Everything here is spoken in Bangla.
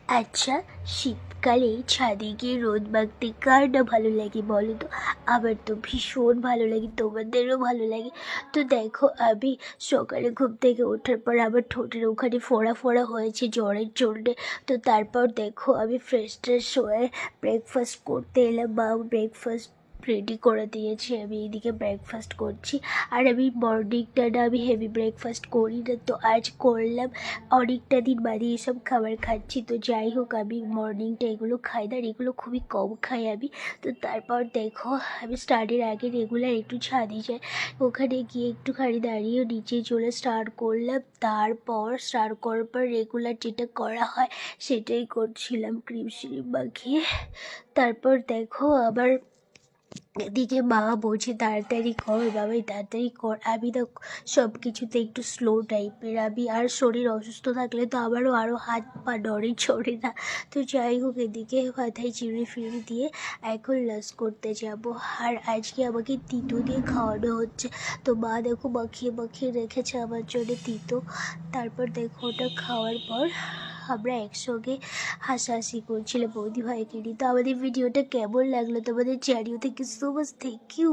আচ্ছা, শীতকালে ছাদে গিয়ে রোদ মাখতে কার না ভালো লাগে বলো তো? আমার তো ভীষণ ভালো লাগে, তোমাদেরও ভালো লাগে। তো দেখো, আমি সকালে ঘুম থেকে ওঠার পর আমার ঠোঁটের ওখানে ফোড়া ফোড়া হয়েছে জ্বরের জন্যে। তো তারপর দেখো আমি ফ্রেশ ট্রেশ হয়ে ব্রেকফাস্ট করতে এলাম, মা ব্রেকফাস্ট রেডি করে দিয়েছে, আমি এদিকে ব্রেকফাস্ট করছি। আর আমি মর্নিংটা না আমি হেভি ব্রেকফাস্ট করি না, তো আজ করলাম। অনেকটা দিন বাদে এসব খাবার খাচ্ছি, তো যাই হোক আমি মর্নিংটা এগুলো খাই না, আর এগুলো খুবই কম খাই আমি। তো তারপর দেখো আমি স্টার্টের আগে রেগুলার একটু ছাদে যাই, ওখানে গিয়ে একটুখানি দাঁড়িয়ে নিচে চলে স্টার্ট করলাম। তারপর স্টার্ট করার পর রেগুলার যেটা করা হয় সেটাই করছিলাম, ক্রিম শ্রিম মাখিয়ে। তারপর দেখো আবার এদিকে মা বলছে তাড়াতাড়ি কর বাবাই, তাড়াতাড়ি কর। আমি তো সব কিছুতে একটু স্লো টাইপের, আমি আর শরীর অসুস্থ থাকলে তো আরও হাত পা নড়ে চড়ে না। তো যাই হোক এদিকে মাথায় চিড়ে ফিরে দিয়ে এখন লাঞ্চ করতে যাব। আর আজকে আমাকে তিতো দিয়ে খাওয়ানো হচ্ছে। তো মা দেখো মাখিয়ে মাখিয়ে রেখেছে আমার জন্য তিতো। তারপর দেখো ওটা খাওয়ার পর আমরা একসঙ্গে হাসাহাসি করছিলাম বৌদি ভাইকে নিয়ে। তো আমাদের ভিডিওটা কেমন লাগলো তোমাদের জানিও। Thank you so much, thank you.